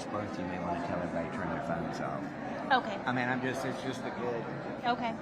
both you may want to tell everybody to turn their phones off. Okay. I mean, it's just a good. Okay.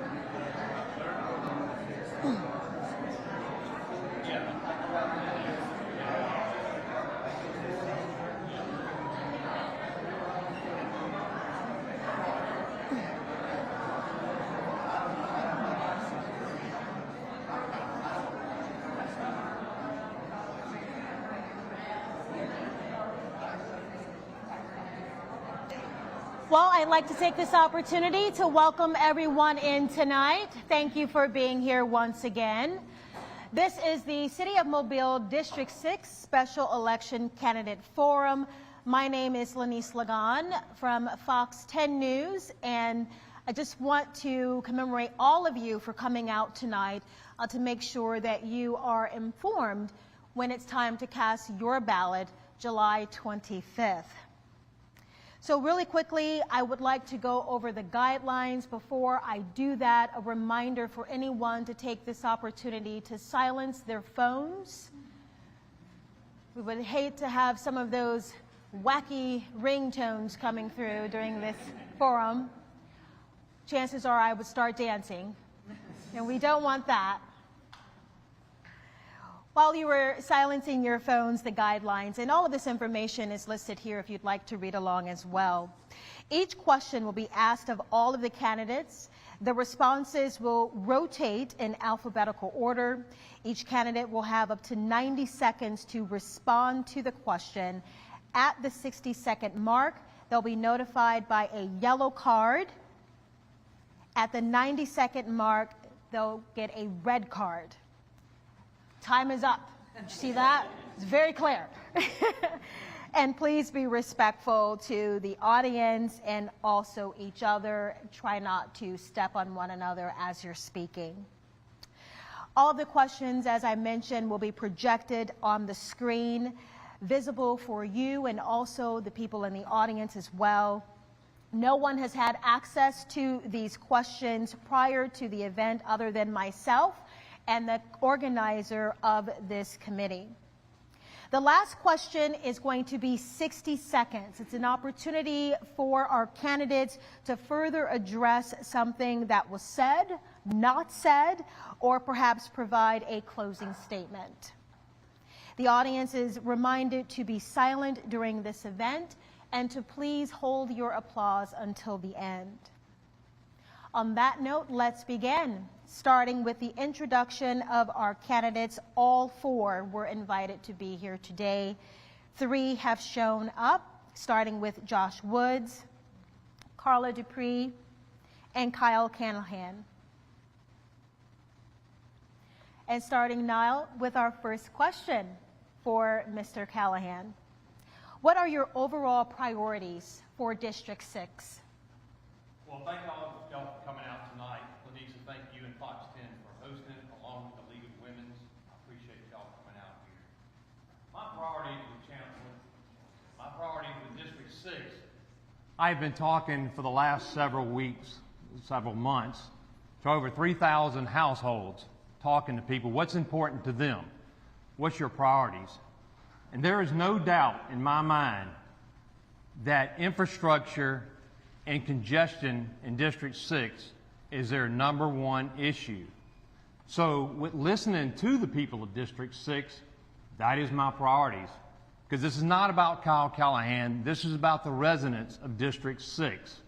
Well, I'd like to take this opportunity to welcome everyone in tonight. Thank you for being here once again. This is the City of Mobile District 6 Special Election Candidate Forum. My name is Lanice Lagan from Fox 10 News, and I just want to commemorate all of you for coming out tonight to make sure that you are informed when it's time to cast your ballot July 25th. So really quickly, I would like to go over the guidelines. Before I do that, a reminder for anyone to take this opportunity to silence their phones. We would hate to have some of those wacky ringtones coming through during this forum. Chances are I would start dancing, and we don't want that. While you were silencing your phones, the guidelines, and all of this information is listed here if you'd like to read along as well. Each question will be asked of all of the candidates. The responses will rotate in alphabetical order. Each candidate will have up to 90 seconds to respond to the question. At the 60-second mark, they'll be notified by a yellow card. At the 90-second mark, they'll get a red card. Time is up. Did you see that? It's very clear. And please be respectful to the audience and also each other. Try not to step on one another as you're speaking. All of the questions, as I mentioned, will be projected on the screen, visible for you and also the people in the audience as well. No one has had access to these questions prior to the event other than myself and the organizer of this committee. The last question is going to be 60 seconds. It's an opportunity for our candidates to further address something that was said, not said, or perhaps provide a closing statement. The audience is reminded to be silent during this event and to please hold your applause until the end. On that note, let's begin. Starting with the introduction of our candidates, all four were invited to be here today. 3 have shown up, starting with Josh Woods, Carla Dupree, and Kyle Callahan. And starting now with our first question for Mr. Callahan. What are your overall priorities for District 6? Well, thank all of y'all for coming out tonight. Lanice, thank you and Fox 10 for hosting it, along with the League of Women's. I appreciate y'all coming out here. My priorities with Chancellor, my priorities with District 6. I've been talking for the last several weeks, several months, to over 3,000 households, talking to people. What's important to them? What's your priorities? And there is no doubt in my mind that infrastructure and congestion in District 6 is their #1 issue. So with listening to the people of District 6, that is my priorities. Because this is not about Kyle Callahan, this is about the residents of District 6.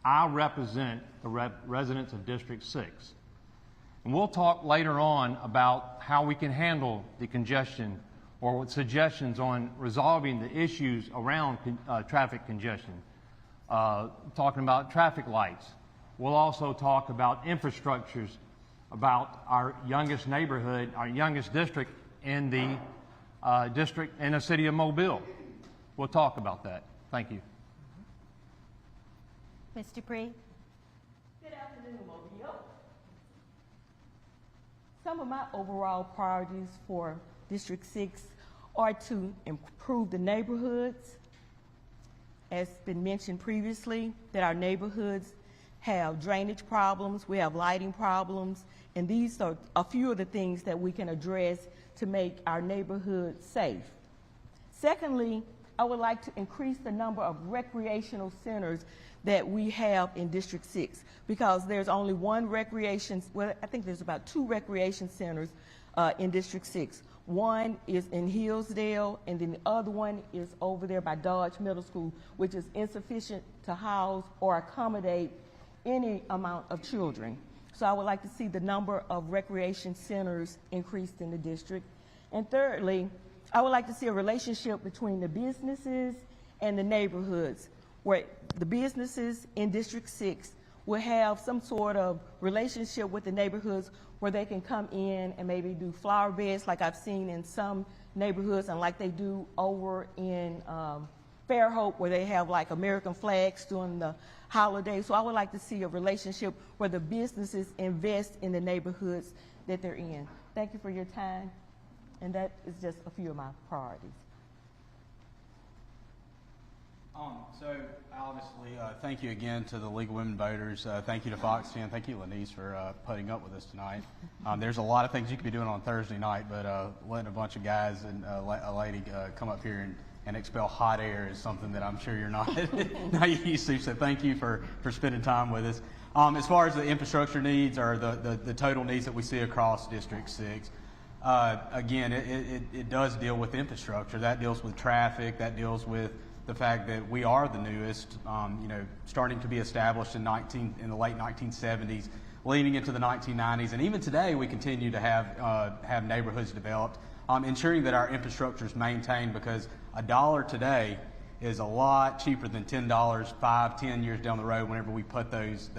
I represent the residents of District 6. And we'll talk later on about how we can handle the congestion or with suggestions on resolving the issues around traffic congestion. Talking about traffic lights. We'll also talk about infrastructures, about our youngest neighborhood, our youngest district in the district in the city of Mobile. We'll talk about that. Thank you. Ms. Dupree. Good afternoon, Mobile. Some of my overall priorities for District 6 are to improve the neighborhoods. As been mentioned previously, that our neighborhoods have drainage problems, we have lighting problems, and these are a few of the things that we can address to make our neighborhoods safe. Secondly, I would like to increase the number of recreational centers that we have in District 6, because there's only one recreation, well, I think there's about 2 recreation centers in District 6. One is in Hillsdale, and then the other one is over there by Dodge Middle School, which is insufficient to house or accommodate any amount of children. So I would like to see the number of recreation centers increased in the district. And thirdly, I would like to see a relationship between the businesses and the neighborhoods, where the businesses in District 6 will have some sort of relationship with the neighborhoods where they can come in and maybe do flower beds like I've seen in some neighborhoods and like they do over in Fairhope, where they have like American flags during the holidays. So I would like to see a relationship where the businesses invest in the neighborhoods that they're in. Thank you for your time. And that is just a few of my priorities. So obviously, thank you again to the League of Women Voters. Thank you to Fox 10. Thank you, Lenise, for putting up with us tonight. There's a lot of things you could be doing on Thursday night, but letting a bunch of guys and a lady come up here and expel hot air is something that I'm sure you're not used to. So thank you for spending time with us. As far as the infrastructure needs or the total needs that we see across District 6, again, it does deal with infrastructure. That deals with traffic. That deals with the fact that we are the newest, starting to be established in the late 1970s, leading into the 1990s, and even today we continue to have neighborhoods developed, ensuring that our infrastructure is maintained, because $1 today is a lot cheaper than $10 5-10 years down the road whenever we put those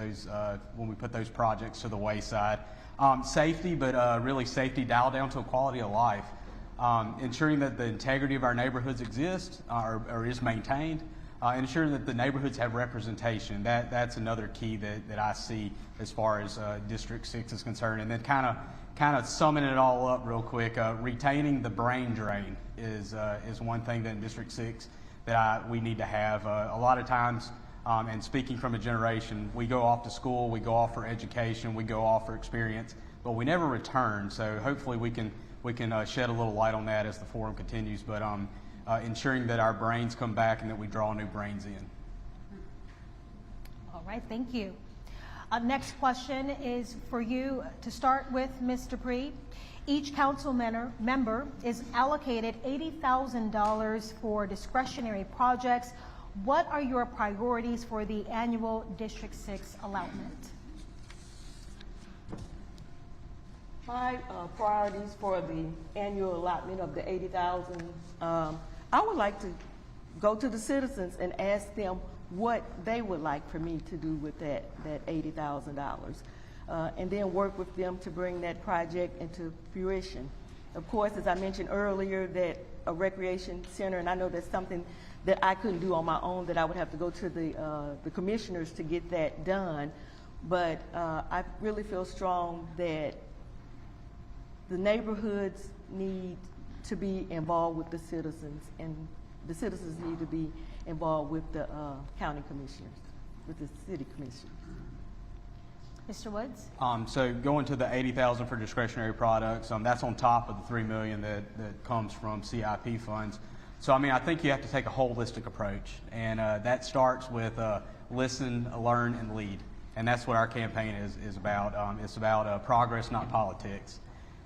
projects to the wayside. Safety, but really safety dialed down to a quality of life. Ensuring that the integrity of our neighborhoods exists or is maintained, and ensuring that the neighborhoods have representation. That's another key that I see as far as District 6 is concerned. And then kind of summing it all up real quick, retaining the brain drain is one thing that in District 6 that we need to have. A lot of times, and speaking from a generation, we go off to school, we go off for education, we go off for experience, but we never return. So hopefully we can shed a little light on that as the forum continues, but ensuring that our brains come back and that we draw new brains in. All right, thank you. Next question is for you to start with, Ms. Dupree. Each council member is allocated $80,000 for discretionary projects. What are your priorities for the annual District 6 allotment? My priorities for the annual allotment of the $80,000, I would like to go to the citizens and ask them what they would like for me to do with that $80,000, and then work with them to bring that project into fruition. Of course, as I mentioned earlier, that a recreation center, and I know that's something that I couldn't do on my own, that I would have to go to the commissioners to get that done, but I really feel strong that the neighborhoods need to be involved with the citizens, and the citizens need to be involved with the county commissioners, with the city commissioners. Mr. Woods? So going to the $80,000 for discretionary products, that's on top of the $3 million that comes from CIP funds. So I mean, I think you have to take a holistic approach, and that starts with listen, learn, and lead, and that's what our campaign is about. It's about progress, not politics.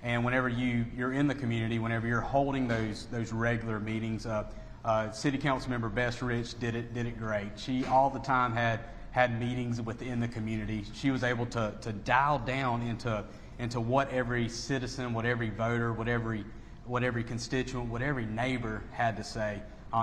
And whenever you're in the community, whenever you're holding those regular meetings, City Council Member Bess Rich did it great. She all the time had meetings within the community. She was able to dial down into what every citizen, what every voter, what every constituent, what every neighbor had to say.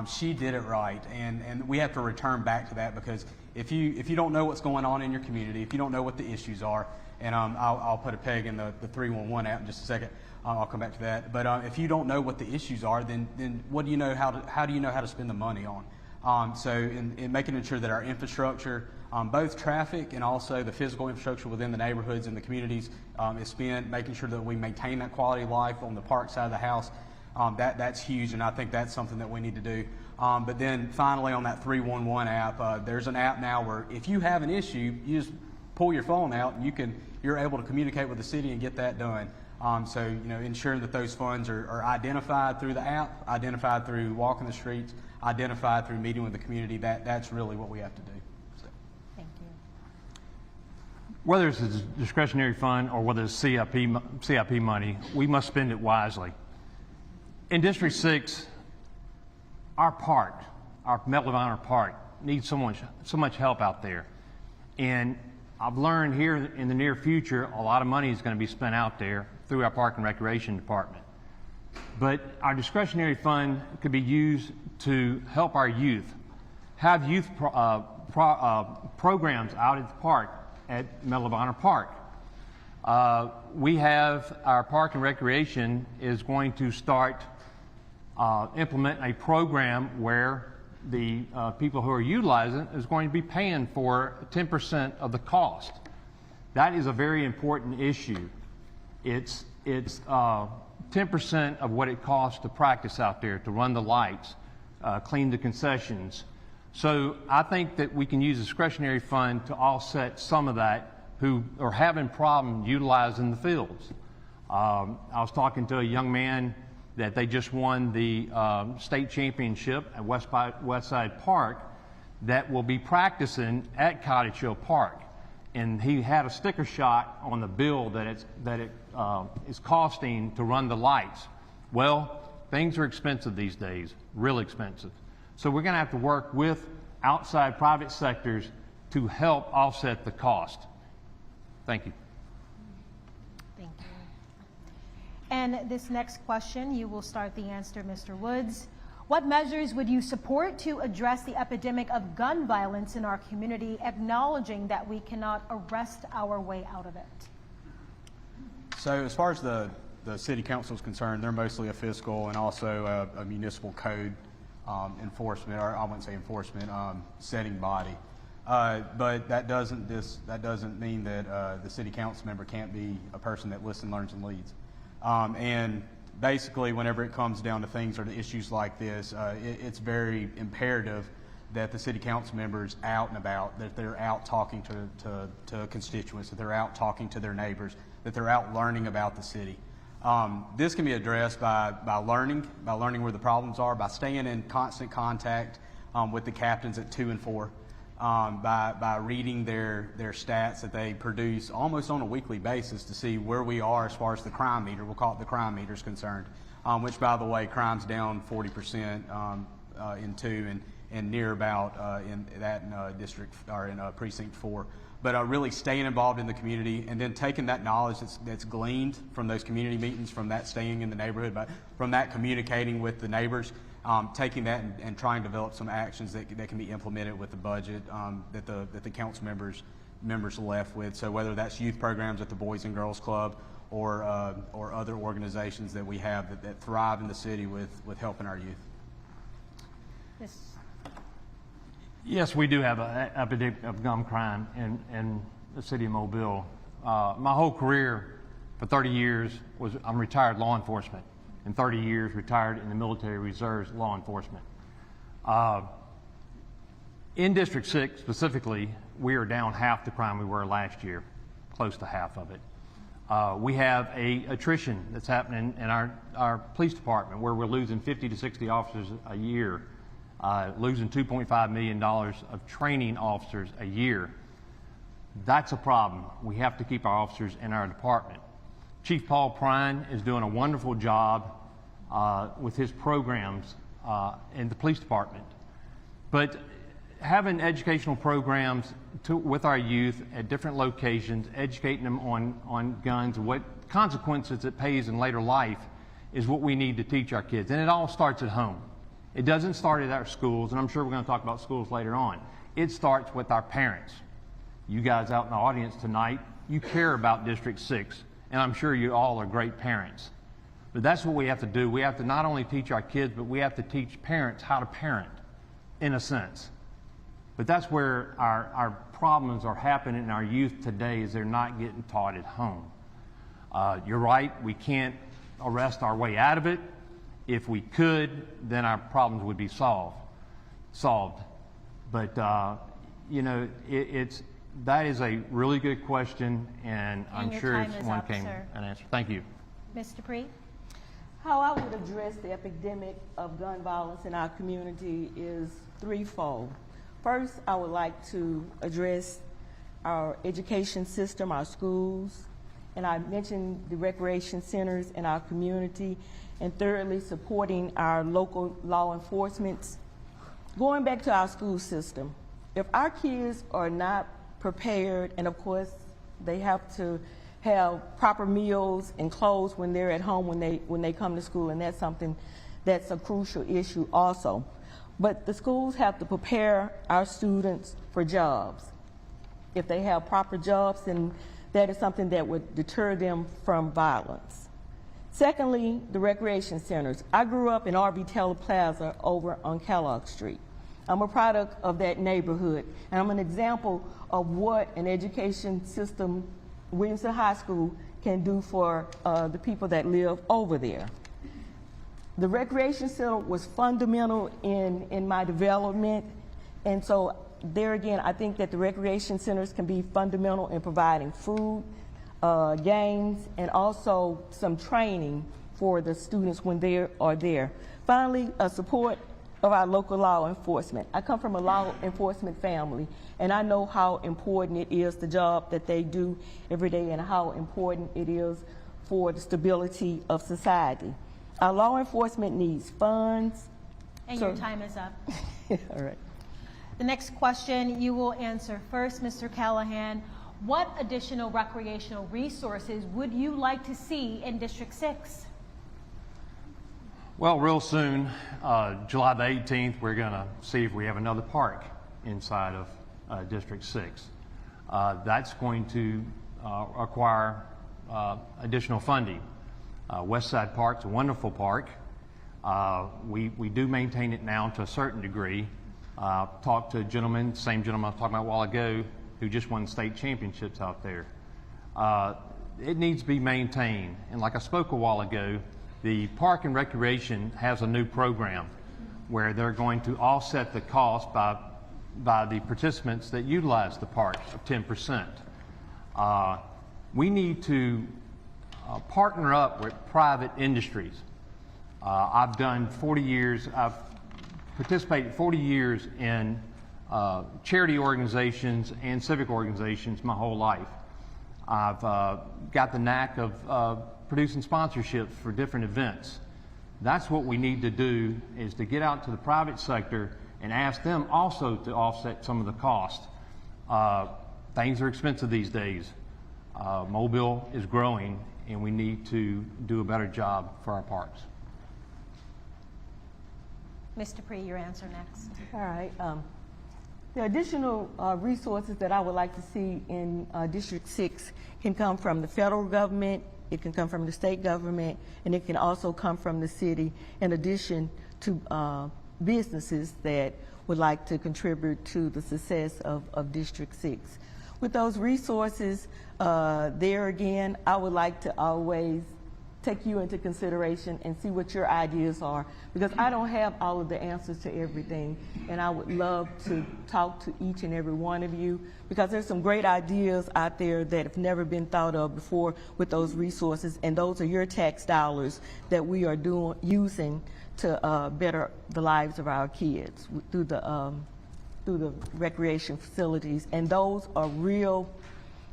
She did it right, and we have to return back to that, because if you don't know what's going on in your community, if you don't know what the issues are, and I'll put a peg in the 311 app in just a second. I'll come back to that. But if you don't know what the issues are, then what do you know? How do you know how to spend the money on? So in making sure that our infrastructure, both traffic and also the physical infrastructure within the neighborhoods and the communities, is spent, making sure that we maintain that quality of life on the park side of the house. That's huge, and I think that's something that we need to do. But then finally, on that 311 app, there's an app now where if you have an issue, you just pull your phone out and you're able to communicate with the city and get that done. So, ensuring that those funds are identified through the app, identified through walking the streets, identified through meeting with the community, that's really what we have to do. So. Thank you. Whether it's a discretionary fund or whether it's CIP money, we must spend it wisely. In District 6, our park, our Medal of Honor Park, needs so much help out there. And I've learned here in the near future, a lot of money is going to be spent out there through our Park and Recreation Department. But our discretionary fund could be used to help our youth, have youth programs out at the park at Medal of Honor Park. We have our Park and Recreation is going to start implementing a program where the people who are utilizing is going to be paying for 10% of the cost. That is a very important issue. It's 10% of what it costs to practice out there, to run the lights, clean the concessions. So I think that we can use a discretionary fund to offset some of that who are having problems utilizing the fields. I was talking to a young man that they just won the state championship at Westside Park that will be practicing at Cottage Hill Park. And he had a sticker shock on the bill that it is costing to run the lights. Well, things are expensive these days, really expensive. So we're going to have to work with outside private sectors to help offset the cost. Thank you. Thank you. And this next question, you will start the answer, Mr. Woods. What measures would you support to address the epidemic of gun violence in our community, acknowledging that we cannot arrest our way out of it? So as far as the city council is concerned, they're mostly a fiscal and also a municipal code enforcement, or I wouldn't say enforcement, setting body. But that doesn't mean that the city council member can't be a person that listens, learns, and leads. And basically, whenever it comes down to things or to issues like this, it's very imperative that the city council members out and about, that they're out talking to constituents, that they're out talking to their neighbors, that they're out learning about the city. This can be addressed by learning where the problems are, by staying in constant contact with the captains at 2 and 4. By reading their stats that they produce almost on a weekly basis to see where we are as far as the crime meter, we'll call it the crime meter, is concerned, which, by the way, crime's down 40% in 2 and near about in that district or in precinct 4. But really staying involved in the community and then taking that knowledge that's gleaned from those community meetings, from that staying in the neighborhood, but from that communicating with the neighbors, taking that and trying to develop some actions that can be implemented with the budget that the council members are left with. So whether that's youth programs at the Boys and Girls Club or other organizations that we have that thrive in the city with helping our youth. Yes. Yes, we do have an epidemic of gun crime in the city of Mobile. My whole career for 30 years I'm retired law enforcement, and 30 years retired in the military reserves law enforcement. In District 6 specifically, we are down half the crime we were last year, close to half of it. We have a attrition that's happening in our police department where we're losing 50 to 60 officers a year, losing $2.5 million of training officers a year. That's a problem. We have to keep our officers in our department. Chief Paul Prine is doing a wonderful job with his programs in the police department. But having educational programs with our youth at different locations, educating them on guns, what consequences it pays in later life is what we need to teach our kids. And it all starts at home. It doesn't start at our schools, and I'm sure we're going to talk about schools later on. It starts with our parents. You guys out in the audience tonight, you care about District 6, and I'm sure you all are great parents. But that's what we have to do. We have to not only teach our kids, but we have to teach parents how to parent, in a sense. But that's where our problems are happening in our youth today, is they're not getting taught at home. You're right, we can't arrest our way out of it. If we could, then our problems would be solved. But, that is a really good question, and I'm your sure time it's is one up, came sir. an answer. Thank you. Ms. Dupree? How I would address the epidemic of gun violence in our community is threefold. First, I would like to address our education system, our schools, and I mentioned the recreation centers in our community, and thirdly, supporting our local law enforcement. Going back to our school system, if our kids are not prepared, and of course they have to have proper meals and clothes when they're at home when they come to school, and that's something that's a crucial issue also. But the schools have to prepare our students for jobs. If they have proper jobs, then that is something that would deter them from violence. Secondly, the recreation centers. I grew up in R.B. Taylor Plaza over on Kellogg Street. I'm a product of that neighborhood, and I'm an example of what an education system, Williamson High School, can do for the people that live over there. The recreation center was fundamental in my development, and so there again, I think that the recreation centers can be fundamental in providing food, games, and also some training for the students when they are there. Finally, support of our local law enforcement. I come from a law enforcement family, and I know how important it is, the job that they do every day, and how important it is for the stability of society. Our law enforcement needs funds. And your time is up. All right. The next question you will answer first, Mr. Callahan. What additional recreational resources would you like to see in District 6? Well, real soon, July the 18th, we're going to see if we have another park inside of District 6. That's going to require additional funding. Westside Park's a wonderful park. We do maintain it now to a certain degree. Talked to a gentleman, same gentleman I was talking about a while ago, who just won state championships out there. It needs to be maintained. And like I spoke a while ago, the Park and Recreation has a new program where they're going to offset the cost by the participants that utilize the park of 10%. We need to partner up with private industries. I've done 40 years, I've participated 40 years in charity organizations and civic organizations my whole life. I've got the knack of producing sponsorships for different events. That's what we need to do, is to get out to the private sector and ask them also to offset some of the cost. Things are expensive these days. Mobile is growing, and we need to do a better job for our parks. Ms. Dupree, your answer next. All right. The additional resources that I would like to see in District 6 can come from the federal government, it can come from the state government, and it can also come from the city, in addition to businesses that would like to contribute to the success of District 6. With those resources, there again, I would like to always take you into consideration and see what your ideas are, because I don't have all of the answers to everything, and I would love to talk to each and every one of you, because there's some great ideas out there that have never been thought of before with those resources, and those are your tax dollars that we are using to better the lives of our kids through the recreation facilities, and those are real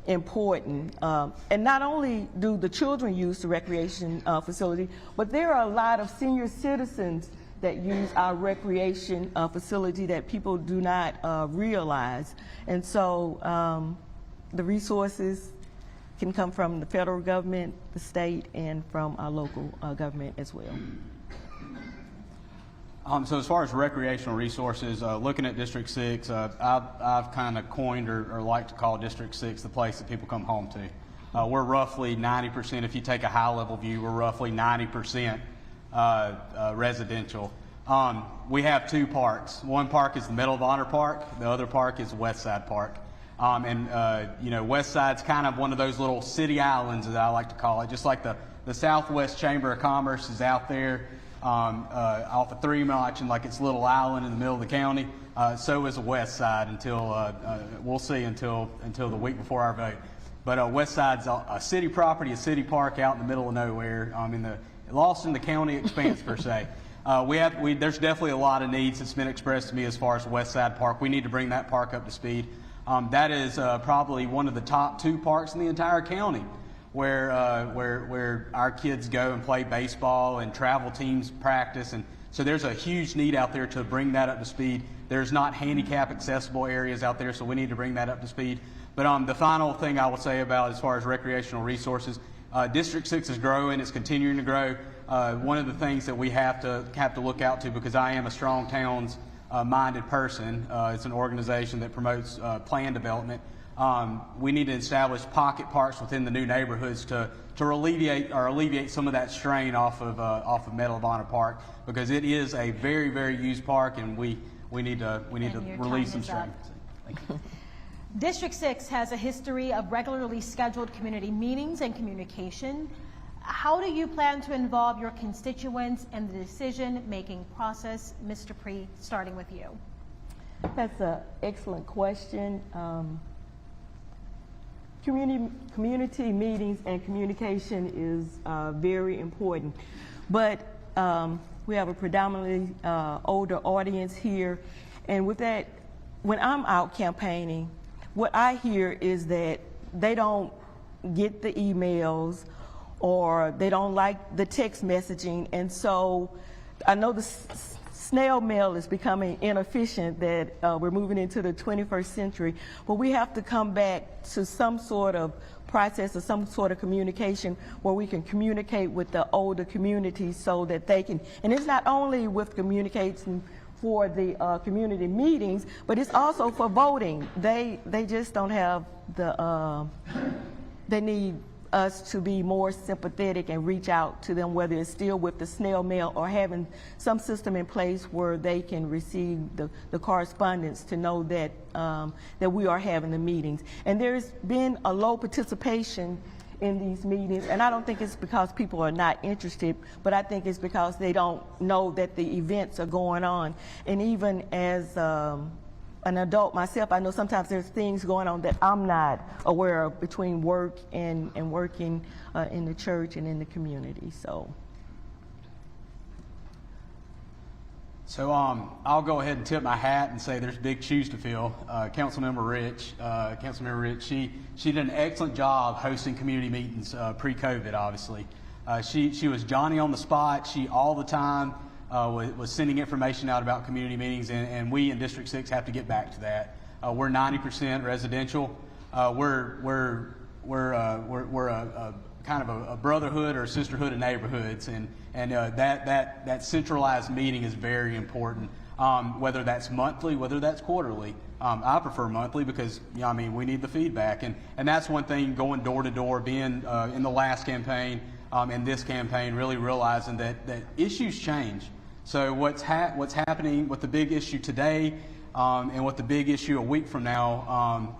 important. And not only do the children use the recreation facility, but there are a lot of senior citizens that use our recreation facility that people do not realize. And so the resources can come from the federal government, the state, and from our local government as well. So as far as recreational resources, looking at District 6, I've kind of coined or like to call District 6 the place that people come home to. We're roughly 90%, if you take a high-level view, we're roughly 90% residential. We have two parks. One park is the Medal of Honor Park. The other park is Westside Park. You know, Westside's kind of one of those little city islands, as I like to call it, just like the Southwest Chamber of Commerce is out there off of 3 Mile, acting like it's a little island in the middle of the county. So is the West Side until we'll see until the week before our vote. But West Side's a city property, a city park out in the middle of nowhere, lost in the county expanse per se. There's definitely a lot of needs that's been expressed to me as far as West Side Park. We need to bring that park up to speed. That is probably one of the top 2 parks in the entire county where our kids go and play baseball and travel teams practice. And so there's a huge need out there to bring that up to speed. There's not handicap accessible areas out there, so we need to bring that up to speed. But the final thing I will say about as far as recreational resources, District 6 is growing. It's continuing to grow. One of the things that we have to look out to, because I am a Strong Towns minded person, it's an organization that promotes plan development. We need to establish pocket parks within the new neighborhoods to alleviate some of that strain off of Medal of Honor Park, because it is a very, very used park, and we need to release some strain. Thank you. District 6 has a history of regularly scheduled community meetings and communication. How do you plan to involve your constituents in the decision-making process? Mr. Pree, starting with you. That's an excellent question. Community meetings and communication is very important. But we have a predominantly older audience here. And with that, when I'm out campaigning, what I hear is that they don't get the emails or they don't like the text messaging. And so I know the snail mail is becoming inefficient, that we're moving into the 21st century, but we have to come back to some sort of process or some sort of communication where we can communicate with the older community so that they can, and it's not only with communicating for the community meetings, but it's also for voting. They just don't have the, they need us to be more sympathetic and reach out to them, whether it's still with the snail mail or having some system in place where they can receive the correspondence to know that, that we are having the meetings. And there's been a low participation in these meetings, and I don't think it's because people are not interested, but I think it's because they don't know that the events are going on. And even as an adult myself, I know sometimes there's things going on that I'm not aware of between work and working in the church and in the community. So I'll go ahead and tip my hat and say there's big shoes to fill. Councilmember Rich, she did an excellent job hosting community meetings pre-COVID, obviously. She was Johnny on the spot. She all the time was sending information out about community meetings, and we in District 6 have to get back to that. We're 90% residential. We're a kind of a brotherhood or sisterhood of neighborhoods, and that centralized meeting is very important. Whether that's monthly, whether that's quarterly. I prefer monthly because we need the feedback, and that's one thing, going door to door, being in the last campaign, in this campaign, really realizing that issues change. So what's happening with the big issue today, and what the big issue a week from now,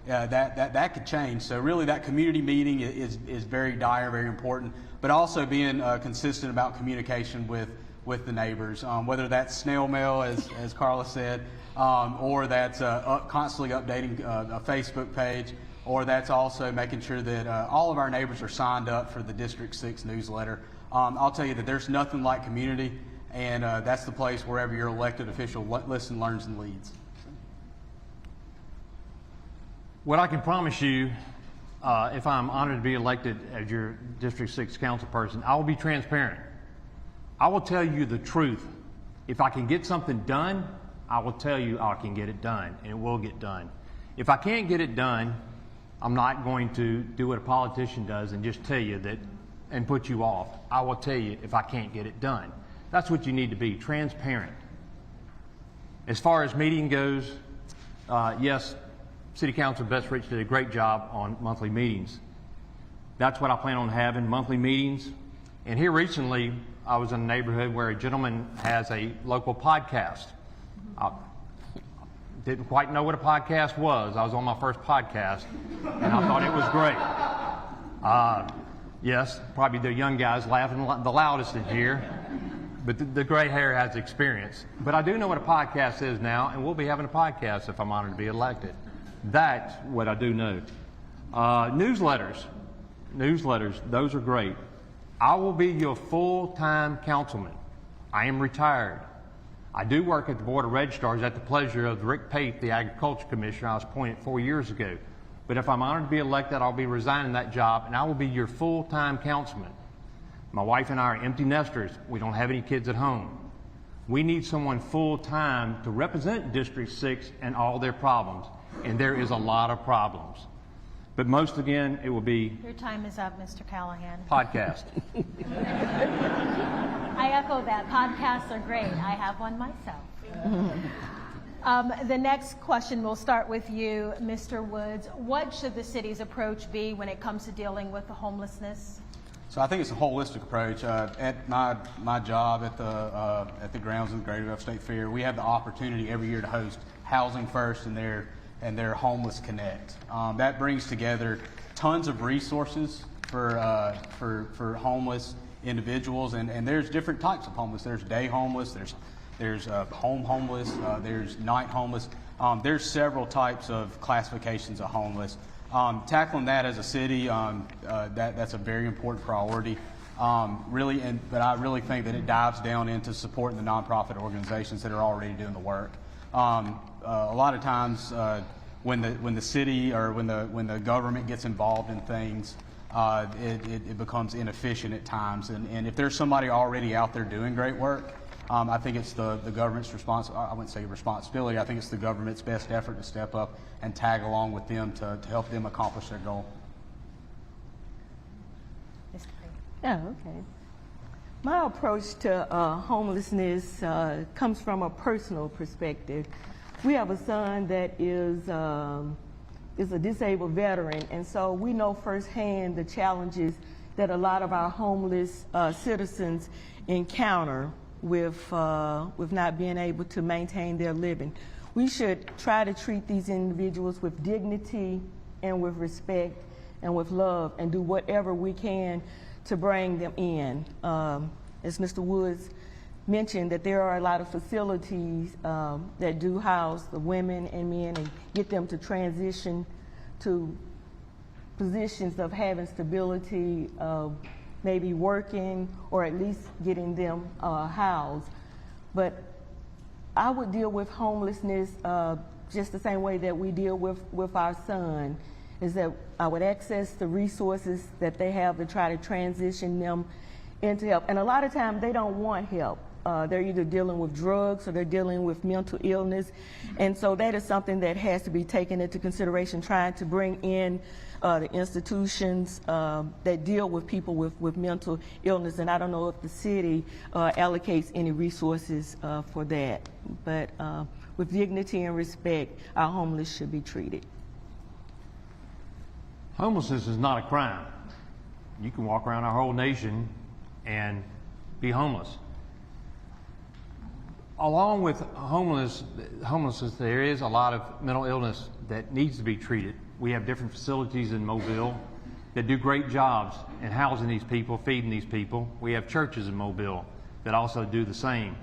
that could change. So really, that community meeting is very dire, very important. But also being consistent about communication with the neighbors, whether that's snail mail, as Carla said, or that's constantly updating a Facebook page, or that's also making sure that all of our neighbors are signed up for the District 6 newsletter. I'll tell you that there's nothing like community, and that's the place wherever your elected official listens, learns, and leads. What I can promise you, if I'm honored to be elected as your District 6 council person, I will be transparent. I will tell you the truth. If I can get something done, I will tell you I can get it done, and it will get done. If I can't get it done, I'm not going to do what a politician does and just tell you that and put you off. I will tell you if I can't get it done. That's what you need to be, transparent. As far as meeting goes, yes, City Council Best-Rich did a great job on monthly meetings. That's what I plan on having, monthly meetings. And here recently, I was in a neighborhood where a gentleman has a local podcast. I didn't quite know what a podcast was. I was on my first podcast, and I thought it was great. Yes, probably the young guys laughing the loudest in here, but the gray hair has experience. But I do know what a podcast is now, and we'll be having a podcast if I'm honored to be elected. That's what I do know. Newsletters, those are great. I will be your full-time councilman. I am retired. I do work at the Board of Registrars at the pleasure of Rick Pate, the Agriculture Commissioner. I was appointed 4 years ago. But if I'm honored to be elected, I'll be resigning that job, and I will be your full-time councilman. My wife and I are empty nesters. We don't have any kids at home. We need someone full-time to represent District 6 and all their problems, and there is a lot of problems. But most, again, it will be Your time is up, Mr. Callahan. podcast. I echo that. Podcasts are great. I have one myself. The next question, we'll start with you, Mr. Woods. What should the city's approach be when it comes to dealing with the homelessness? So I think it's a holistic approach. At my job at the grounds of the Greater Gulf State Fair, we have the opportunity every year to host Housing First and their Homeless Connect. That brings together tons of resources for homeless individuals, and there's different types of homeless. There's day homeless, there's home homeless, there's night homeless. There's several types of classifications of homeless. Tackling that as a city, that's a very important priority. But I really think that it dives down into supporting the nonprofit organizations that are already doing the work. A lot of times, when the city or when the government gets involved in things, it becomes inefficient at times. And if there's somebody already out there doing great work, I think it's the government's I wouldn't say responsibility. I think it's the government's best effort to step up and tag along with them to help them accomplish their goal. Mr. Pate. Oh, okay. My approach to homelessness comes from a personal perspective. We have a son that is a disabled veteran, and so we know firsthand the challenges that a lot of our homeless citizens encounter with not being able to maintain their living. We should try to treat these individuals with dignity and with respect and with love, and do whatever we can to bring them in. As Mr. Woods mentioned, that there are a lot of facilities that do house the women and men and get them to transition to positions of having stability, of maybe working, or at least getting them housed. But I would deal with homelessness just the same way that we deal with our son, is that I would access the resources that they have to try to transition them into help. And a lot of times they don't want help. They're either dealing with drugs or they're dealing with mental illness. And so that is something that has to be taken into consideration, trying to bring in the institutions that deal with people with mental illness. And I don't know if the city allocates any resources for that. But with dignity and respect, our homeless should be treated. Homelessness is not a crime. You can walk around our whole nation and be homeless. Along with homelessness, there is a lot of mental illness that needs to be treated. We have different facilities in Mobile that do great jobs in housing these people, feeding these people. We have churches in Mobile that also do the same.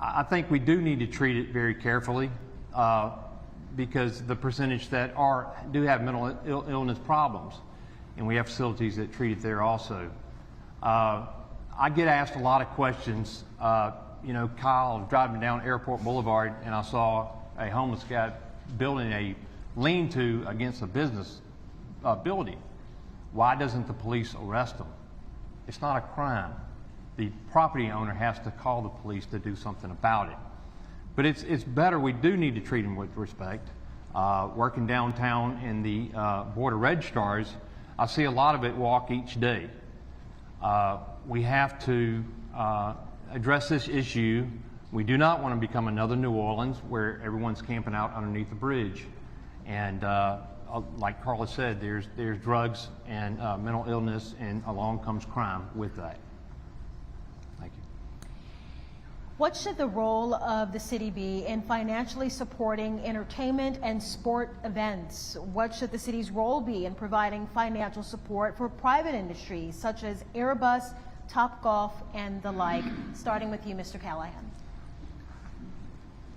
I think we do need to treat it very carefully because the percentage that do have mental illness problems, and we have facilities that treat it there also. I get asked a lot of questions. You know, Kyle was driving down Airport Boulevard and I saw a homeless guy building a lean-to against a business building. Why doesn't the police arrest him? It's not a crime. The property owner has to call the police to do something about it. But it's better. We do need to treat him with respect. Working downtown in the Board of Registrars, I see a lot of it walk each day. We have to address this issue. We do not want to become another New Orleans where everyone's camping out underneath the bridge. And like Carla said, there's drugs and mental illness, and along comes crime with that. Thank you. What should the role of the city be in financially supporting entertainment and sport events? What should the city's role be in providing financial support for private industries such as Airbus, Topgolf, and the like? Starting with you, Mr. Callahan.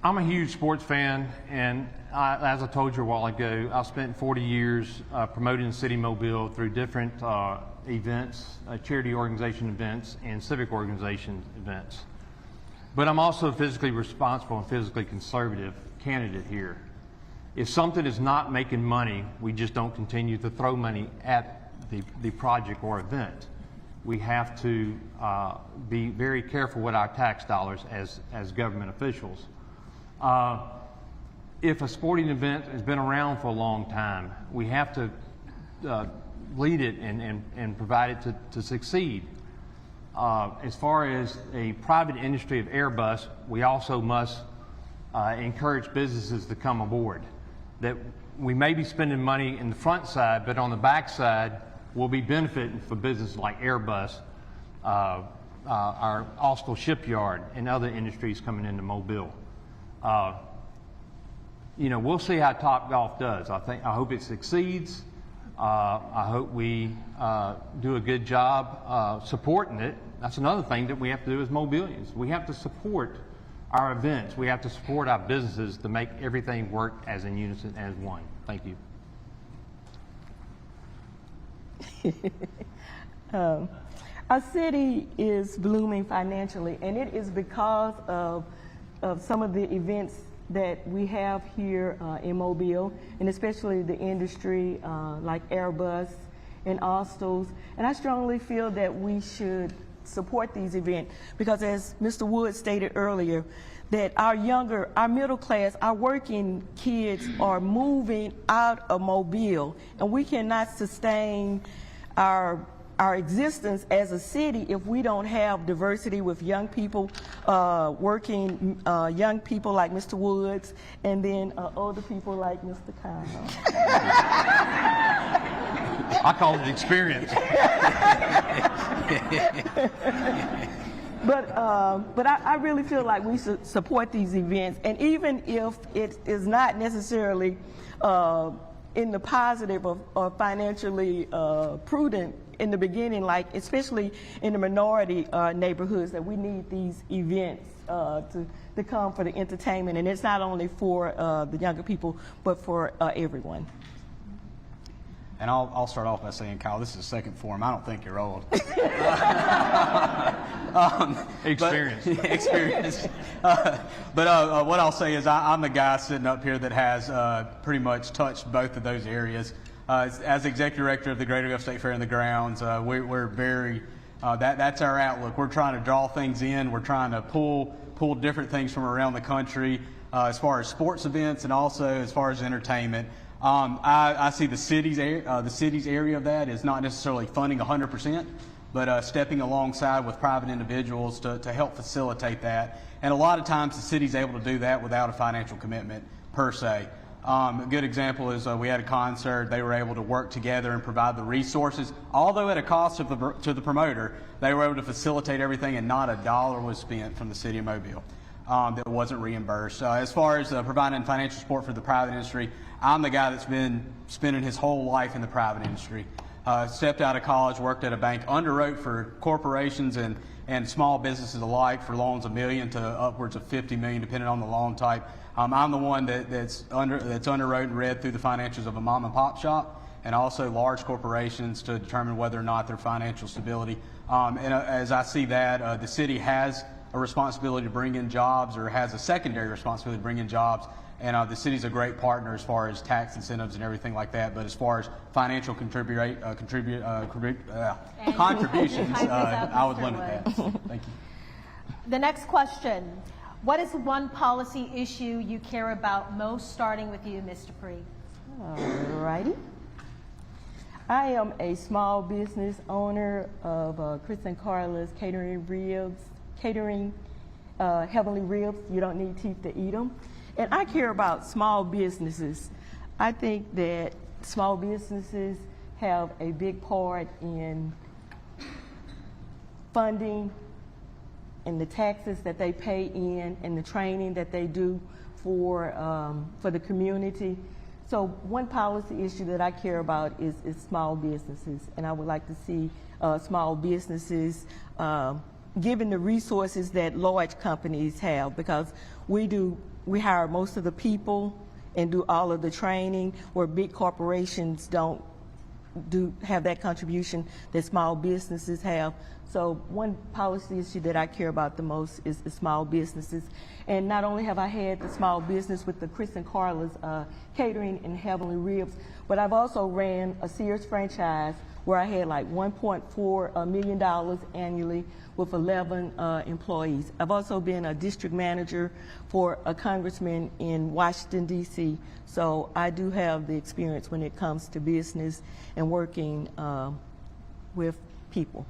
I'm a huge sports fan, and as I told you a while ago, I spent 40 years promoting the city of Mobile through different events, charity organization events, and civic organization events. But I'm also a physically responsible and physically conservative candidate here. If something is not making money, we just don't continue to throw money at the project or event. We have to be very careful with our tax dollars as government officials. If a sporting event has been around for a long time, we have to lead it and provide it to succeed. As far as a private industry of Airbus, we also must encourage businesses to come aboard. That we may be spending money in the front side, but on the back side, we'll be benefiting for businesses like Airbus, our Austell shipyard, and other industries coming into Mobile. You know, we'll see how Topgolf does. I hope it succeeds. I hope we do a good job supporting it. That's another thing that we have to do as Mobilians. We have to support our events. We have to support our businesses to make everything work as in unison, as one. Thank you. Our city is blooming financially, and it is because of some of the events that we have here in Mobile, and especially the industry like Airbus and Austell's. And I strongly feel that we should support these events because, as Mr. Wood stated earlier, that our middle class, our working kids are moving out of Mobile, and we cannot sustain our existence as a city if we don't have diversity with young people, working young people like Mr. Woods, and then older people like Mr. Kyle. I call it experience. But I really feel like we should support these events, and even if it is not necessarily in the positive or financially prudent in the beginning, like especially in the minority neighborhoods, that we need these events to come for the entertainment, and it's not only for the younger people, but for everyone. And I'll start off by saying, Kyle, this is the second forum. I don't think you're old. Experience. Experience. But what I'll say is I'm the guy sitting up here that has pretty much touched both of those areas. As executive director of the Greater Gulf State Fair and the grounds, we're very, that's our outlook. We're trying to draw things in. We're trying to pull different things from around the country as far as sports events and also as far as entertainment. I see the city's area of that is not necessarily funding 100%, but stepping alongside with private individuals to help facilitate that. And a lot of times the city's able to do that without a financial commitment per se. A good example is we had a concert. They were able to work together and provide the resources, although at a cost to the promoter. They were able to facilitate everything, and not a dollar was spent from the city of Mobile that wasn't reimbursed. As far as providing financial support for the private industry, I'm the guy that's been spending his whole life in the private industry. Stepped out of college, worked at a bank, underwrote for corporations and small businesses alike for loans $1 million to upwards of $50 million, depending on the loan type. I'm the one that's underwrote and read through the financials of a mom and pop shop, and also large corporations to determine whether or not their financial stability. As I see that, the city has a responsibility to bring in jobs, or has a secondary responsibility to bring in jobs. And the city's a great partner as far as tax incentives and everything like that. But as far as financial contributions, I would limit that. Thank you. The next question. What is one policy issue you care about most, starting with you, Ms. Dupree? All righty. I am a small business owner of Chris and Carla's Catering Heavenly Ribs. You don't need teeth to eat them. And I care about small businesses. I think that small businesses have a big part in funding and the taxes that they pay in and the training that they do for the community. So one policy issue that I care about is small businesses, and I would like to see small businesses given the resources that large companies have, because we hire most of the people and do all of the training, where big corporations don't have that contribution that small businesses have. So one policy issue that I care about the most is the small businesses. And not only have I had the small business with the Chris and Carla's catering and Heavenly Ribs, but I've also ran a Sears franchise where I had like $1.4 million annually with 11 employees. I've also been a district manager for a congressman in Washington, D.C. So I do have the experience when it comes to business and working with people.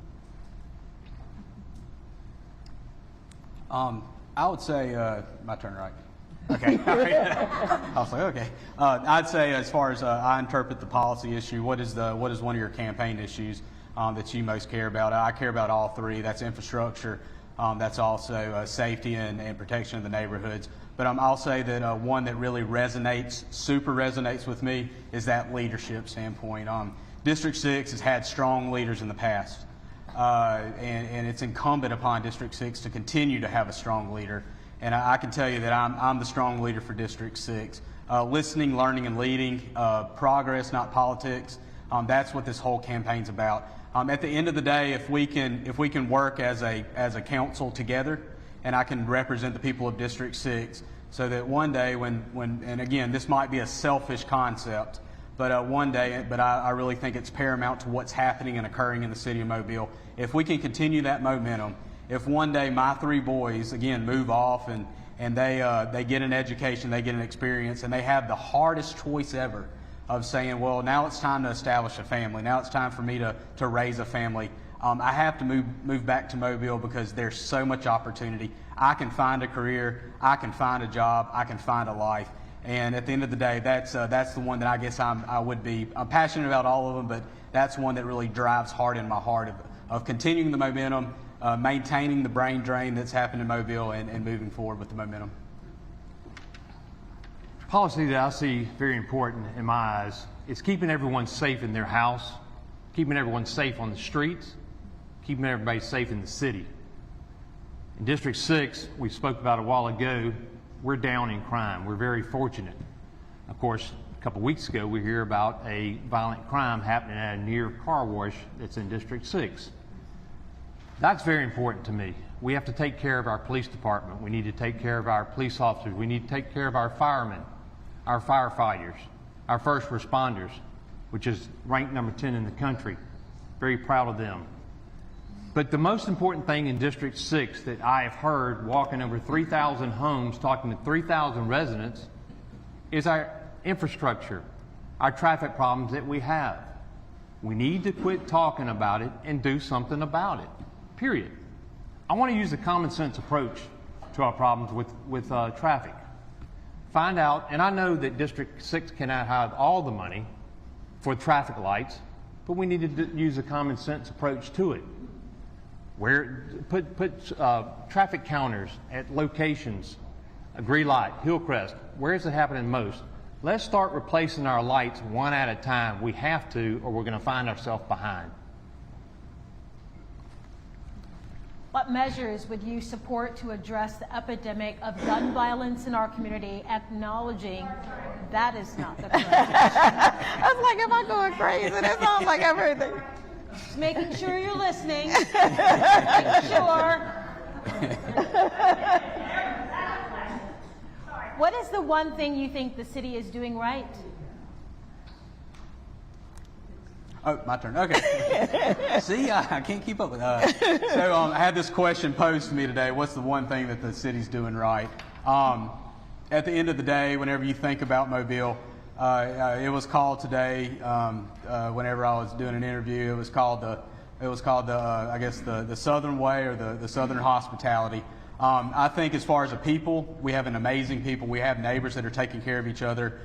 I would say, my turn, right? Okay. I was like, okay. I'd say, as far as I interpret the policy issue, what is one of your campaign issues that you most care about? I care about all three. That's infrastructure. That's also safety and protection of the neighborhoods. But I'll say that one that really super resonates with me, is that leadership standpoint. District 6 has had strong leaders in the past. And it's incumbent upon District 6 to continue to have a strong leader. And I can tell you that I'm the strong leader for District 6. Listening, learning, and leading, progress, not politics. That's what this whole campaign's about. At the end of the day, if we can work as a council together, and I can represent the people of District 6, so that one day and again, this might be a selfish concept, but one day, I really think it's paramount to what's happening and occurring in the city of Mobile. If we can continue that momentum, if one day my three boys, again, move off and they get an education, they get an experience, and they have the hardest choice ever of saying, well, now it's time to establish a family. Now it's time for me to raise a family. I have to move back to Mobile because there's so much opportunity. I can find a career, I can find a job, I can find a life. And at the end of the day, that's the one that I guess I'm passionate about all of them, but that's one that really drives hard in my heart of continuing the momentum, maintaining the brain drain that's happened in Mobile, and moving forward with the momentum. Policy that I see very important in my eyes is keeping everyone safe in their house, keeping everyone safe on the streets, keeping everybody safe in the city. In District 6, we spoke about a while ago, we're down in crime. We're very fortunate. Of course, a couple weeks ago, we hear about a violent crime happening at a near car wash that's in District 6. That's very important to me. We have to take care of our police department. We need to take care of our police officers. We need to take care of our firemen, our firefighters, our first responders, which is ranked number 10 in the country. Very proud of them. But the most important thing in District 6 that I have heard walking over 3,000 homes, talking to 3,000 residents, is our infrastructure, our traffic problems that we have. We need to quit talking about it and do something about it, period. I want to use a common sense approach to our problems with traffic. Find out, and I know that District 6 cannot have all the money for traffic lights, but we need to use a common sense approach to it. Put traffic counters at locations, Green-Light, Hillcrest, where is it happening most? Let's start replacing our lights one at a time. We have to, or we're going to find ourselves behind. What measures would you support to address the epidemic of gun violence in our community, acknowledging that is not the correct? I was like, am I going crazy? That sounds like everything. Just making sure you're listening. Making sure. What is the one thing you think the city is doing right? Oh, my turn. Okay. See, I can't keep up with that. So I had this question posed to me today. What's the one thing that the city's doing right? At the end of the day, whenever you think about Mobile, it was called today. Whenever I was doing an interview, it was called I guess the Southern Way, or the Southern hospitality. I think as far as a people, we have an amazing people. We have neighbors that are taking care of each other.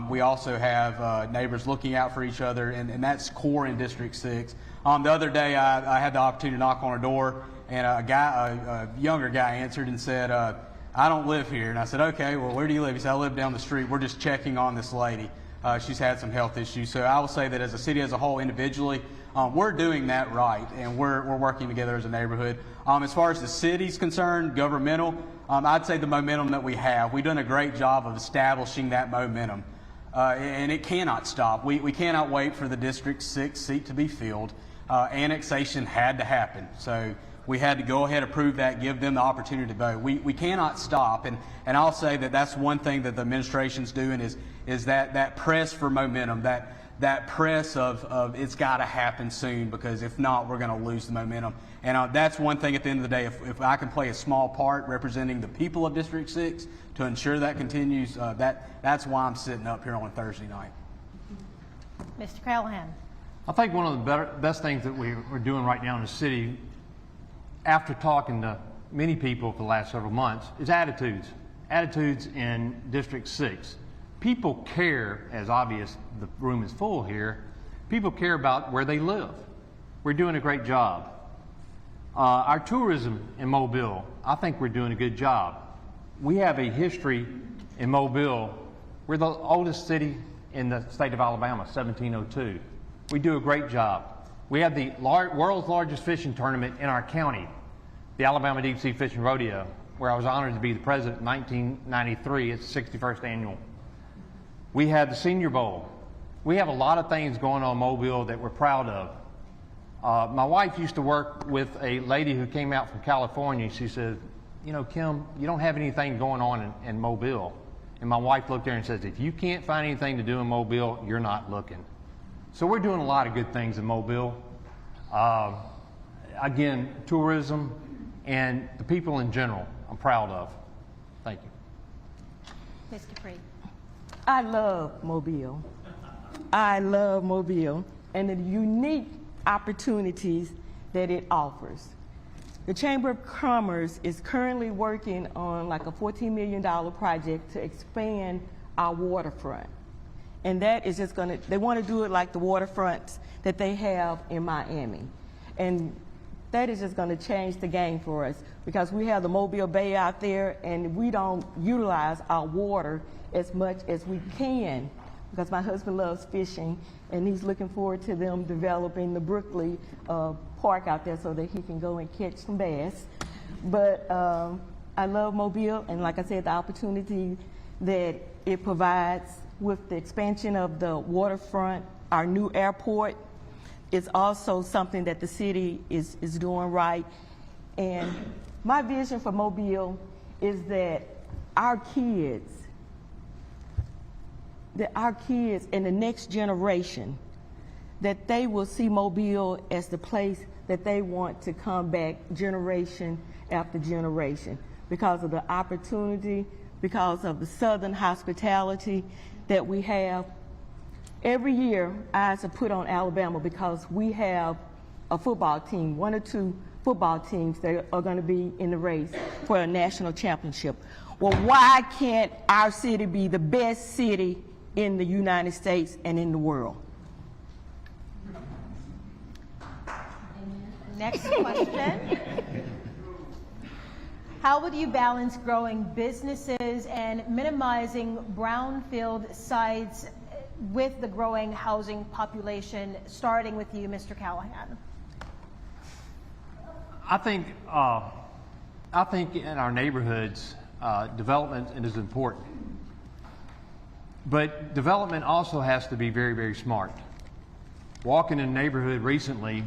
We also have neighbors looking out for each other, and that's core in District 6. The other day, I had the opportunity to knock on a door, and a younger guy answered and said, I don't live here. And I said, okay, well, where do you live? He said, I live down the street. We're just checking on this lady. She's had some health issues. So I will say that as a city as a whole, individually, We're doing that right, and we're working together as a neighborhood. As far as the city's concerned, governmental, I'd say the momentum that we've done a great job of establishing that momentum. And it cannot stop. We cannot wait for the District 6 seat to be filled. Annexation had to happen. So we had to go ahead, approve that, give them the opportunity to vote. We cannot stop. And I'll say that that's one thing that the administration's doing is that press for momentum, that press of it's got to happen soon, because if not, we're going to lose the momentum. And that's one thing at the end of the day, if I can play a small part representing the people of District 6 to ensure that continues, that's why I'm sitting up here on Thursday night. Mr. Callahan. I think one of the best things that we're doing right now in the city, after talking to many people for the last several months, is attitudes. Attitudes in District 6. People care, as obvious the room is full here, people care about where they live. We're doing a great job. Our tourism in Mobile, I think we're doing a good job. We have a history in Mobile. We're the oldest city in the state of Alabama, 1702. We do a great job. We have the world's largest fishing tournament in our county, the Alabama Deep Sea Fishing Rodeo, where I was honored to be the president in 1993. It's the 61st annual. We have the Senior Bowl. We have a lot of things going on in Mobile that we're proud of. My wife used to work with a lady who came out from California. She said, you know, Kim, you don't have anything going on in Mobile. And my wife looked there and says, if you can't find anything to do in Mobile, you're not looking. So we're doing a lot of good things in Mobile. Again, tourism and the people in general, I'm proud of. Thank you. Ms. Capri. I love Mobile. I love Mobile and the unique opportunities that it offers. The Chamber of Commerce is currently working on like a $14 million project to expand our waterfront. And that is just gonna, they wanna do it like the waterfronts that they have in Miami. And that is just gonna change the game for us, because we have the Mobile Bay out there and we don't utilize our water as much as we can, because my husband loves fishing and he's looking forward to them developing the Brookley Park out there so that he can go and catch some bass. But I love Mobile, and like I said, the opportunity that it provides with the expansion of the waterfront, our new airport, is also something that the city is doing right. And my vision for Mobile is that our kids and the next generation, that they will see Mobile as the place that they want to come back generation after generation, because of the opportunity, because of the Southern hospitality that we have. Every year, eyes are put on Alabama because we have a football team, one or two football teams that are going to be in the race for a national championship. Well, why can't our city be the best city in the United States and in the world? Next question. How would you balance growing businesses and minimizing brownfield sites with the growing housing population? Starting with you, Mr. Callahan. I think in our neighborhoods, development is important. But development also has to be very, very smart. Walking in a neighborhood recently,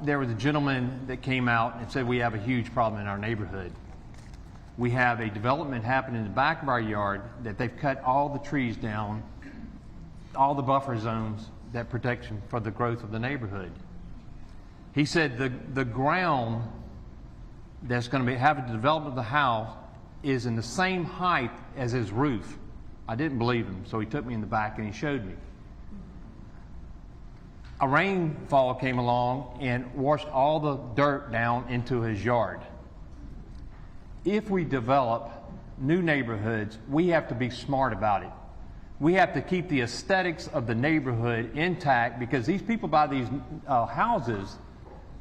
there was a gentleman that came out and said we have a huge problem in our neighborhood. We have a development happening in the back of our yard that they've cut all the trees down, all the buffer zones that protection for the growth of the neighborhood. He said the ground that's going to have a development of the house is in the same height as his roof. I didn't believe him, so he took me in the back and he showed me. A rainfall came along and washed all the dirt down into his yard. If we develop new neighborhoods, we have to be smart about it. We have to keep the aesthetics of the neighborhood intact, because these people buy these houses,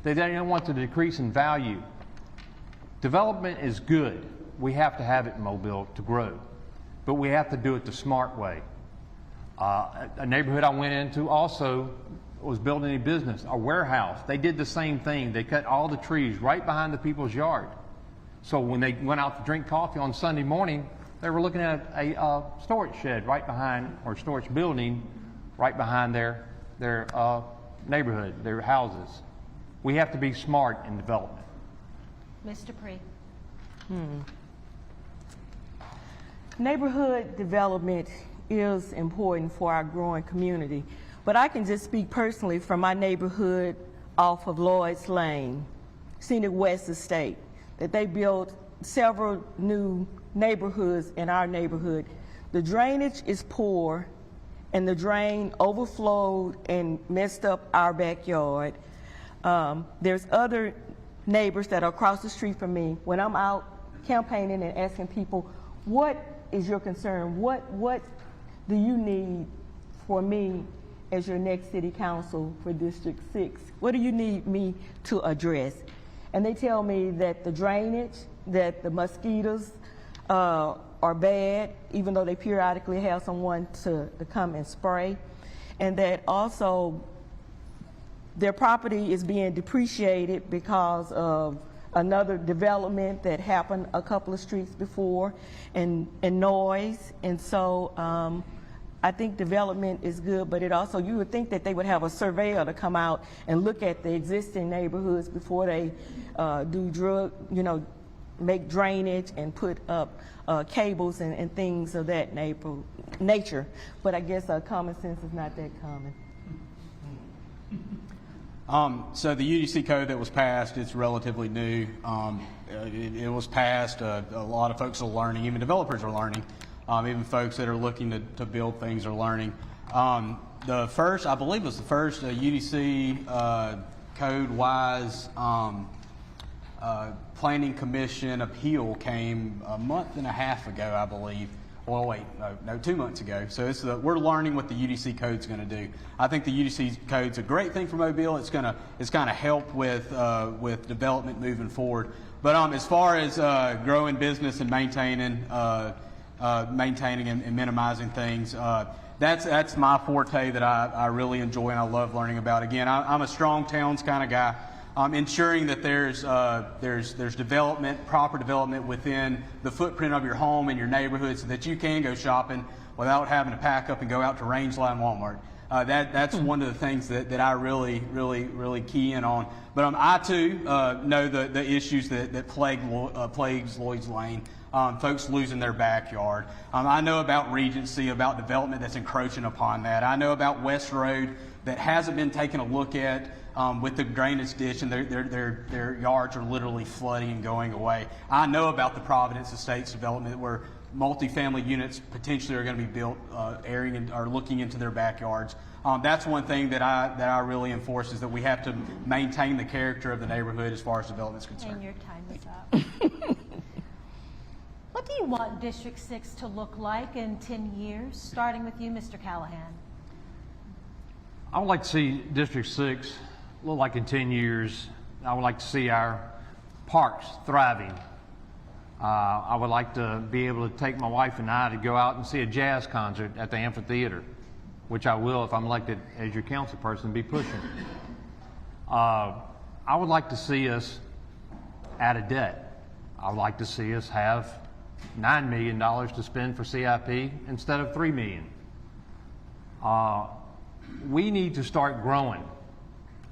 they don't want to decrease in value. Development is good. We have to have it in Mobile to grow, but we have to do it the smart way. A neighborhood I went into also was building a business, a warehouse. They did the same thing. They cut all the trees right behind the people's yard. So when they went out to drink coffee on Sunday morning, they were looking at a storage shed right behind, or storage building right behind their neighborhood, their houses. We have to be smart in development. Ms. Dupree. Neighborhood development is important for our growing community, but I can just speak personally from my neighborhood off of Lloyd's Lane, Scenic West Estate, that they built several new neighborhoods in our neighborhood. The drainage is poor, and the drain overflowed and messed up our backyard. There's other neighbors that are across the street from me. When I'm out campaigning and asking people, what is your concern? What do you need for me as your next city council for District 6? What do you need me to address? And they tell me that the drainage, that the mosquitoes are bad, even though they periodically have someone to come and spray, and that also their property is being depreciated because of another development that happened a couple of streets before, and noise. And so I think development is good, but it also, you would think that they would have a surveyor to come out and look at the existing neighborhoods before they make drainage and put up cables and things of that nature. But I guess common sense is not that common. So the UDC code that was passed, it's relatively new. It was passed. A lot of folks are learning. Even developers are learning. Even folks that are looking to build things are learning. The first, I believe, was the first UDC code-wise Planning Commission appeal came a month and a half ago, I believe. Well, wait, no, 2 months ago. So we're learning what the UDC code's going to do. I think the UDC code's a great thing for Mobile. It's going to help with development moving forward. But as far as growing business and maintaining and minimizing things, that's my forte that I really enjoy and I love learning about. Again, I'm a strong towns kind of guy. Ensuring that there's development, proper development within the footprint of your home and your neighborhood, so that you can go shopping without having to pack up and go out to Rangeline Walmart. That's one of the things that I really key in on. But I too know the issues that plagues Lloyd's Lane. Folks losing their backyard. I know about Regency, about development that's encroaching upon that. I know about West Road that hasn't been taken a look at. With the drainage ditch, and their yards are literally flooding and going away. I know about the Providence Estates development where multifamily units potentially are going to be built, or looking into their backyards. That's one thing that I really enforce, is that we have to maintain the character of the neighborhood as far as development is concerned. And your time is up. What do you want District 6 to look like in 10 years, starting with you, Mr. Callahan? I would like to see District 6 look like in 10 years. I would like to see our parks thriving. I would like to be able to take my wife and I to go out and see a jazz concert at the amphitheater, which I will, if I'm elected as your council person, be pushing. I would like to see us out of debt. I would like to see us have $9 million to spend for CIP instead of $3 million. We need to start growing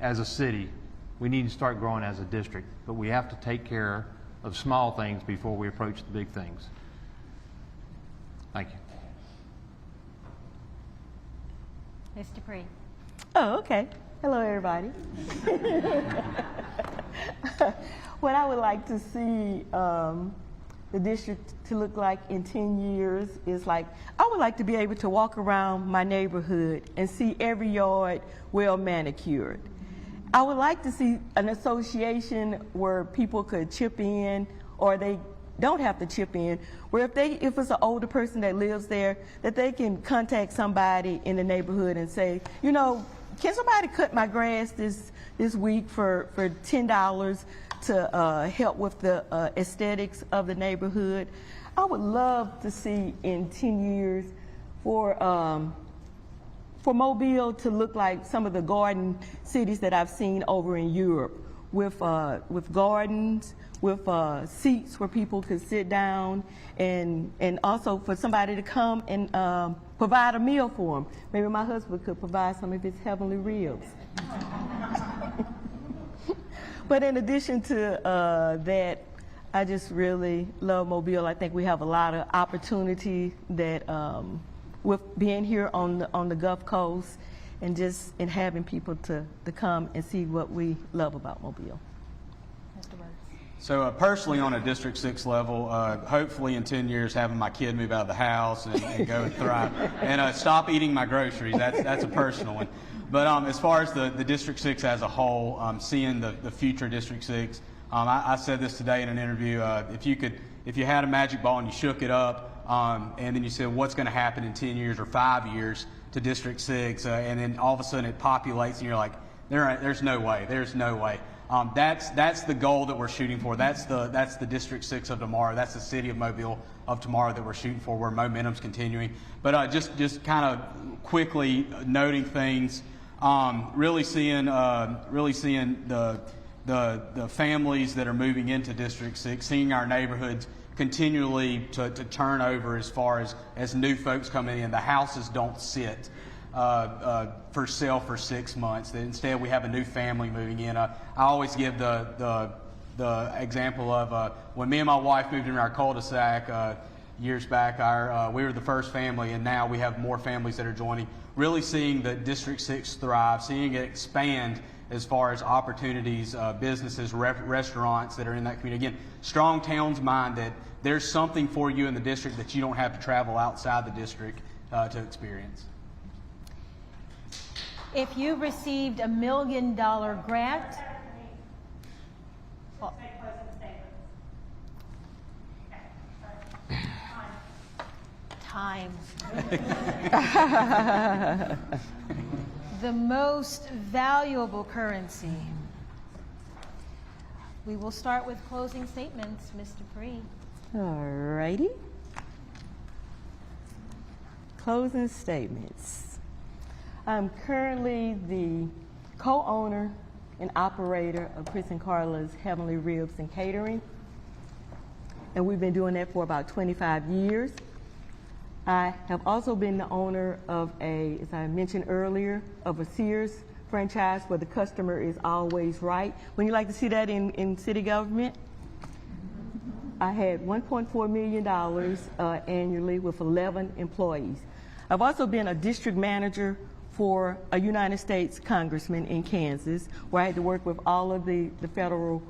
as a city. We need to start growing as a district, but we have to take care of small things before we approach the big things. Thank you. Ms. Dupree. Oh, okay. Hello, everybody. What I would like to see the district to look like in 10 years is I would like to be able to walk around my neighborhood and see every yard well manicured. I would like to see an association where people could chip in, or they don't have to chip in, where if it's an older person that lives there, that they can contact somebody in the neighborhood and say, can somebody cut my grass this week for $10 to help with the aesthetics of the neighborhood. I would love to see in 10 years for for Mobile to look like some of the garden cities that I've seen over in Europe, with gardens, with seats where people could sit down, and also for somebody to come and provide a meal for them. Maybe my husband could provide some of his heavenly ribs. But in addition to that, I just really love Mobile. I think we have a lot of opportunity that with being here on the Gulf Coast and just in having people to come and see what we love about Mobile. Mr. Burks. So personally, on a District 6 level, hopefully in 10 years having my kid move out of the house and go and thrive, and stop eating my groceries. That's a personal one. But as far as the District 6 as a whole, seeing the future District 6, I said this today in an interview. If you had a magic ball and you shook it up, and then you said what's going to happen in 10 years or 5 years to District 6, and then all of a sudden it populates, and you're like, there's no way. That's the goal that we're shooting for. That's the District 6 of tomorrow. That's the city of Mobile of tomorrow that we're shooting for, where momentum's continuing. But just kind of quickly noting things, really seeing the families that are moving into District 6, seeing our neighborhoods continually to turn over as far as new folks coming in. The houses don't sit for sale for 6 months. Instead, we have a new family moving in. I always give the example of when me and my wife moved in our cul-de-sac years back. We were the first family, and now we have more families that are joining. Really seeing the District 6 thrive, seeing it expand as far as opportunities, businesses, restaurants that are in that community. Again, strong towns mind that there's something for you in the district that you don't have to travel outside the district to experience. If you received $1 million grant, well, time. The most valuable currency. We will start with closing statements, Mr. Free. All righty. Closing statements. I'm currently the co-owner and operator of Chris and Carla's Heavenly Ribs and Catering, and we've been doing that for about 25 years. I have also been the owner of as I mentioned earlier, of a Sears franchise where the customer is always right. When you like to see that in city government, I had $1.4 million annually with 11 employees. I've also been a district manager for a United States congressman in Kansas, where I had to work with all of the federal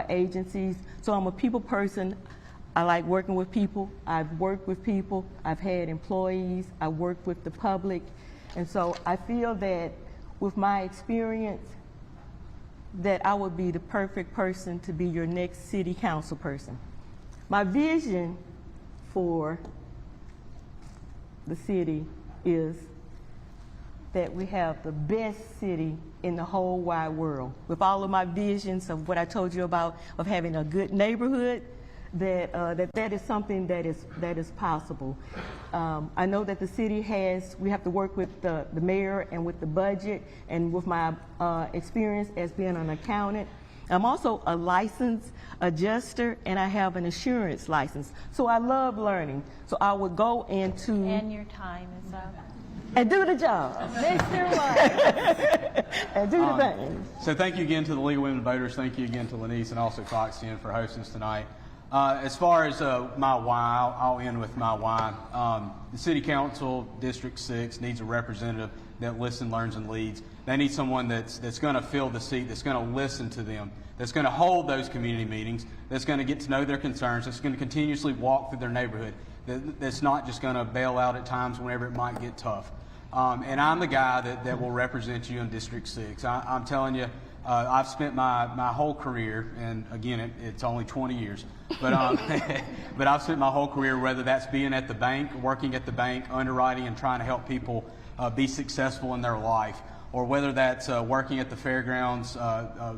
agencies. So I'm a people person. I like working with people. I've worked with people. I've had employees. I worked with the public. And so I feel that with my experience, that I would be the perfect person to be your next city council person. My vision for the city is that we have the best city in the whole wide world. With all of my visions of what I told you about, of having a good neighborhood, that is something that is possible. I know that the city we have to work with the mayor and with the budget, and with my experience as being an accountant. I'm also a licensed adjuster, and I have an insurance license. So I love learning. So I would go into... And your time is up. And do the job. Mr. White. And do the thing. So thank you again to the League of Women Voters. Thank you again to Lanice and also Fox 10 for hosting us tonight. As far as my why, I'll end with my why. The City Council, District 6, needs a representative that listens, learns, and leads. They need someone that's going to fill the seat, that's going to listen to them, that's going to hold those community meetings, that's going to get to know their concerns, that's going to continuously walk through their neighborhood, that's not just going to bail out at times whenever it might get tough. And I'm the guy that will represent you in District 6. I'm telling you, I've spent my whole career, and again, it's only 20 years, but but I've spent my whole career, whether that's being at the bank, working at the bank, underwriting and trying to help people be successful in their life, or whether that's working at the fairgrounds,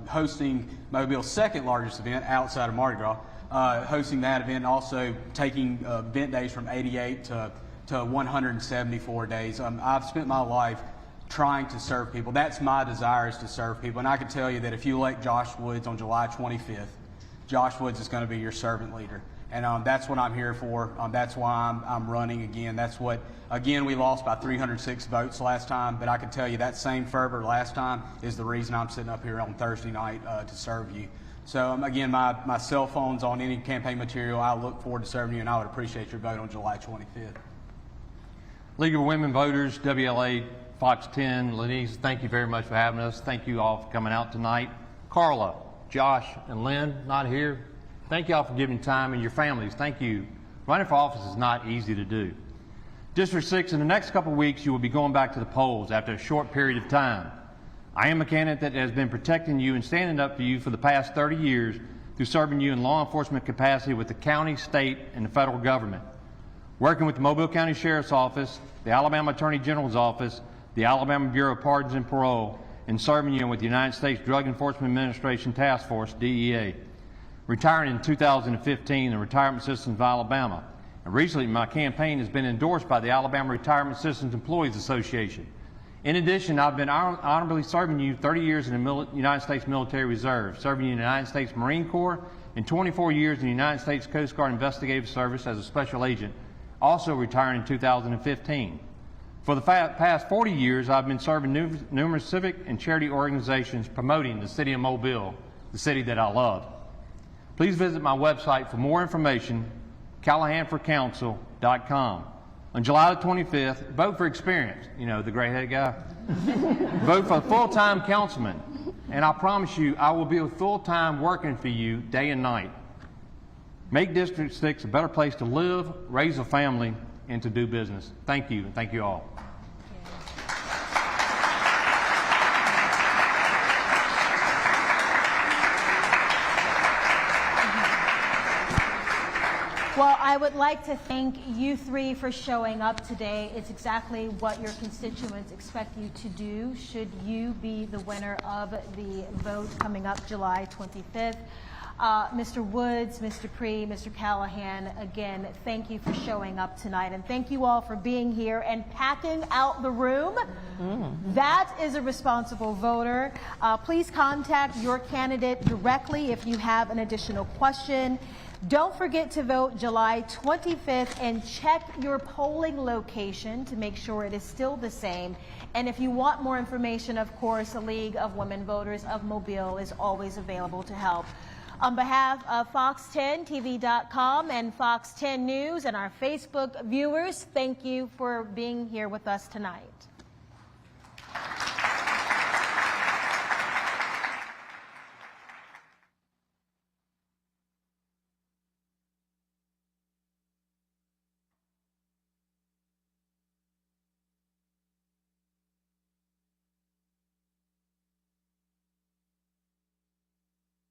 hosting Mobile's second largest event outside of Mardi Gras, hosting that event, and also taking event days from 88 to 174 days. I've spent my life trying to serve people. That's my desire, is to serve people. And I can tell you that if you elect Josh Woods on July 25th, Josh Woods is going to be your servant leader. And that's what I'm here for. That's why I'm running again. That's what, again, we lost by 306 votes last time, but I can tell you that same fervor last time is the reason I'm sitting up here on Thursday night to serve you. So again, my cell phone's on any campaign material. I look forward to serving you, and I would appreciate your vote on July 25th. League of Women Voters, WLA, Fox 10, Lenise, thank you very much for having us. Thank you all for coming out tonight. Carla, Josh, and Lynn, not here. Thank you all for giving time, and your families, thank you. Running for office is not easy to do. District 6, in the next couple of weeks, you will be going back to the polls after a short period of time. I am a candidate that has been protecting you and standing up for you for the past 30 years through serving you in law enforcement capacity with the county, state, and the federal government. Working with the Mobile County Sheriff's Office, the Alabama Attorney General's Office, the Alabama Bureau of Pardons and Parole, and serving you with the United States Drug Enforcement Administration Task Force, DEA. Retiring in 2015 in the Retirement Systems of Alabama. And recently, my campaign has been endorsed by the Alabama Retirement Systems Employees Association. In addition, I've been honorably serving you 30 years in the United States Military Reserve, serving you in the United States Marine Corps, and 24 years in the United States Coast Guard Investigative Service as a special agent, also retiring in 2015. For the past 40 years, I've been serving numerous civic and charity organizations promoting the city of Mobile, the city that I love. Please visit my website for more information, CallahanForCouncil.com. On July the 25th, vote for experience, you know, the gray-headed guy. Vote for a full-time councilman, and I promise you, I will be full-time working for you day and night. Make District 6 a better place to live, raise a family, and to do business. Thank you, and thank you all. Well, I would like to thank you three for showing up today. It's exactly what your constituents expect you to do should you be the winner of the vote coming up July 25th. Mr. Woods, Mr. Pree, Mr. Callahan, again, thank you for showing up tonight. And thank you all for being here and packing out the room. That is a responsible voter. Please contact your candidate directly if you have an additional question. Don't forget to vote July 25th and check your polling location to make sure it is still the same. And if you want more information, of course, the League of Women Voters of Mobile is always available to help. On behalf of Fox10TV.com and Fox 10 News and our Facebook viewers, thank you for being here with us tonight.